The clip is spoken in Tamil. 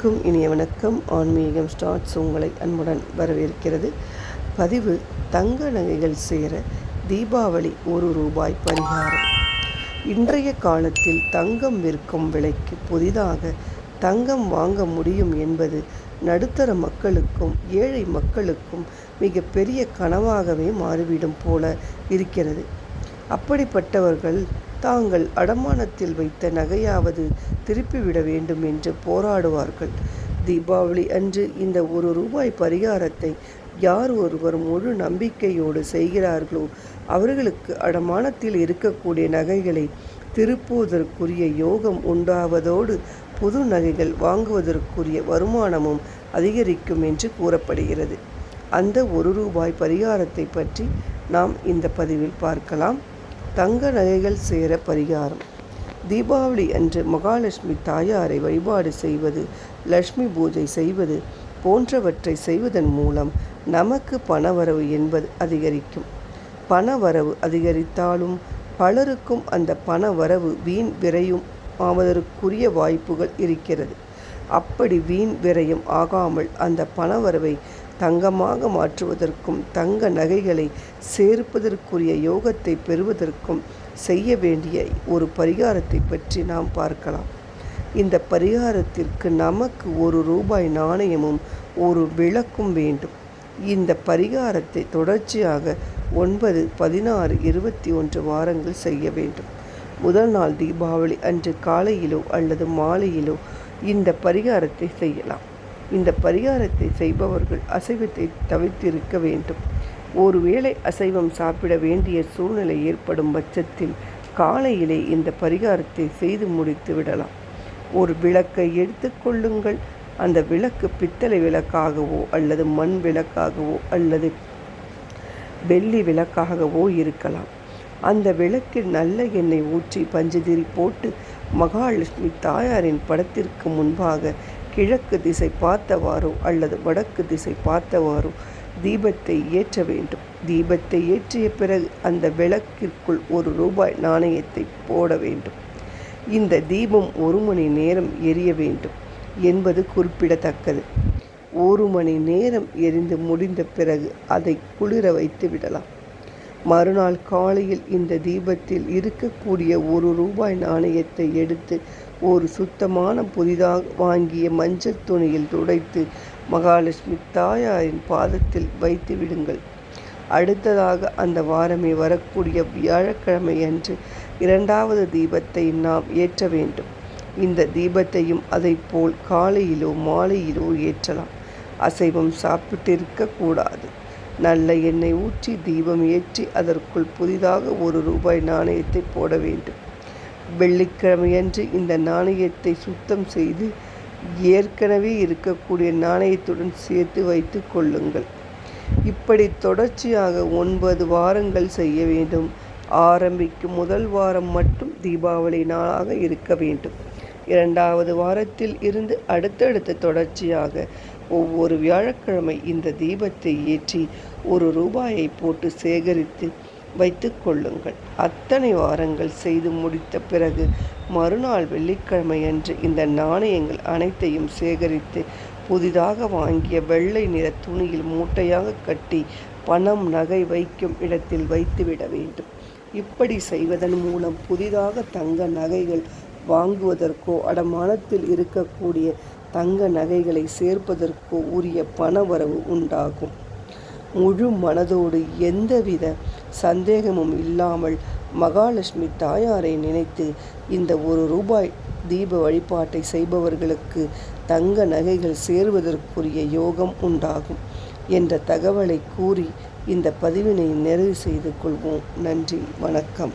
அனைவருக்கும் இனிய வணக்கம். ஆன்மீகம் ஸ்டார்ட்ஸ் உங்களை அன்புடன் வரவேற்கிறது. பதிவு: தங்க நகைகள் சேர தீபாவளி ₹1 பரிகாரம். இன்றைய காலத்தில் தங்கம் விற்கும் விலைக்கு புதிதாக தங்கம் வாங்க முடியும் என்பது நடுத்தர மக்களுக்கும் ஏழை மக்களுக்கும் மிக பெரிய கனவாகவே மாறிவிடும் போல இருக்கிறது. அப்படிப்பட்டவர்கள் தாங்கள் அடமானத்தில் வைத்த நகையாவது திருப்பிவிட வேண்டும் என்று போராடுவார்கள். தீபாவளி அன்று இந்த ₹1 பரிகாரத்தை யார் ஒருவர் முழு நம்பிக்கையோடு செய்கிறார்களோ அவர்களுக்கு அடமானத்தில் இருக்கக்கூடிய நகைகளை திருப்புவதற்குரிய யோகம் உண்டாவதோடு புது நகைகள் வாங்குவதற்குரிய வருமானமும் அதிகரிக்கும் என்று கூறப்படுகிறது. அந்த ₹1 பரிகாரத்தை பற்றி நாம் இந்த பதிவில் பார்க்கலாம். தங்க நகைகள் சேர பரிகாரம். தீபாவளி அன்று மகாலட்சுமி தாயாரை வழிபாடு செய்வது, லட்சுமி பூஜை செய்வது போன்றவற்றை செய்வதன் மூலம் நமக்கு பணவரவு என்பது அதிகரிக்கும். பணவரவு அதிகரித்தாலும் பலருக்கும் அந்த பணவரவு வீண் விரயம் ஆவதற்குரிய வாய்ப்புகள் இருக்கிறது. அப்படி வீண் விரயம் ஆகாமல் அந்த பணவரவை தங்கமாக மாற்றுவதற்கும் தங்க நகைகளை சேர்ப்பதற்குரிய யோகத்தை பெறுவதற்கும் செய்ய வேண்டிய ஒரு பரிகாரத்தை பற்றி நாம் பார்க்கலாம். இந்த பரிகாரத்திற்கு நமக்கு ₹1 நாணயமும் ஒரு விளக்கும் வேண்டும். இந்த பரிகாரத்தை தொடர்ச்சியாக 9, 16, 21 வாரங்கள் செய்ய வேண்டும். முதல் நாள் தீபாவளி அன்று காலையிலோ அல்லது மாலையிலோ இந்த பரிகாரத்தை செய்யலாம். இந்த பரிகாரத்தை செய்பவர்கள் அசைவத்தை தவிர்த்திருக்க வேண்டும். ஒருவேளை அசைவம் சாப்பிட வேண்டிய சூழ்நிலை ஏற்படும் பட்சத்தில் காலையிலே இந்த பரிகாரத்தை செய்து முடித்து விடலாம். ஒரு விளக்கை எடுத்துக்கொள்ளுங்கள். அந்த விளக்கு பித்தளை விளக்காகவோ அல்லது மண் விளக்காகவோ அல்லது வெள்ளி விளக்காகவோ இருக்கலாம். அந்த விளக்கில் நல்ல எண்ணெய் ஊற்றி பஞ்சதிரி போட்டு மகாலட்சுமி தாயாரின் படத்திற்கு முன்பாக கிழக்கு திசை பார்த்தவாறோ அல்லது வடக்கு திசை பார்த்தவாறோ தீபத்தை ஏற்ற வேண்டும். தீபத்தை ஏற்றிய பிறகு அந்த விளக்கிற்குள் ₹1 நாணயத்தை போட வேண்டும். இந்த தீபம் 1 மணி நேரம் எரிய வேண்டும் என்பது குறிப்பிடத்தக்கது. 1 மணி நேரம் எரிந்து முடிந்த பிறகு அதை குளிர வைத்து விடலாம். மறுநாள் காலையில் இந்த தீபத்தில் இருக்கக்கூடிய ₹1 நாணயத்தை எடுத்து ஒரு சுத்தமான புதிதாக வாங்கிய மஞ்சள் துணியில் துடைத்து மகாலட்சுமி தாயாரின் பாதத்தில் வைத்து விடுங்கள். அடுத்ததாக அந்த வாரமே வரக்கூடிய வியாழக்கிழமை அன்று 2வது தீபத்தை நாம் ஏற்ற வேண்டும். இந்த தீபத்தையும் அதைப்போல் காலையிலோ மாலையிலோ ஏற்றலாம். அசைவம் சாப்பிட்டிருக்க கூடாது. நல்ல எண்ணெய் ஊற்றி தீபம் ஏற்றி அதற்குள் புதிதாக ₹1 நாணயத்தை போட வேண்டும். வெள்ளிக்கிழமையன்று இந்த நாணயத்தை சுத்தம் செய்து ஏற்கனவே இருக்கக்கூடிய நாணயத்துடன் சேர்த்து வைத்து கொள்ளுங்கள். இப்படி தொடர்ச்சியாக 9 வாரங்கள் செய்ய வேண்டும். ஆரம்பிக்கும் முதல் வாரம் மட்டும் தீபாவளி நாளாக இருக்க வேண்டும். 2வது வாரத்தில் இருந்து அடுத்தடுத்து தொடர்ச்சியாக ஒவ்வொரு வியாழக்கிழமை இந்த தீபத்தை ஏற்றி ₹1 போட்டு சேகரித்து வைத்து கொள்ளுங்கள். அத்தனை வாரங்கள் செய்து முடித்த பிறகு மறுநாள் வெள்ளிக்கிழமை அன்று இந்த நாணயங்கள் அனைத்தையும் சேகரித்து புதிதாக வாங்கிய வெள்ளை நிற துணியில் மூட்டையாக கட்டி பணம் நகை வைக்கும் இடத்தில் வைத்துவிட வேண்டும். இப்படி செய்வதன் மூலம் புதிதாக தங்க நகைகள் வாங்குவதற்கோ அடமானத்தில் இருக்கக்கூடிய தங்க நகைகளை சேர்ப்பதற்கோ உரிய பணவரவு உண்டாகும். முழு மனதோடு எந்தவித சந்தேகமும் இல்லாமல் மகாலட்சுமி தாயாரை நினைத்து இந்த ₹1 தீப வழிபாட்டை செய்பவர்களுக்கு தங்க நகைகள் சேருவதற்குரிய யோகம் உண்டாகும் என்ற தகவலை கூறி இந்த பதிவினை நிறைவு செய்து கொள்வோம். நன்றி, வணக்கம்.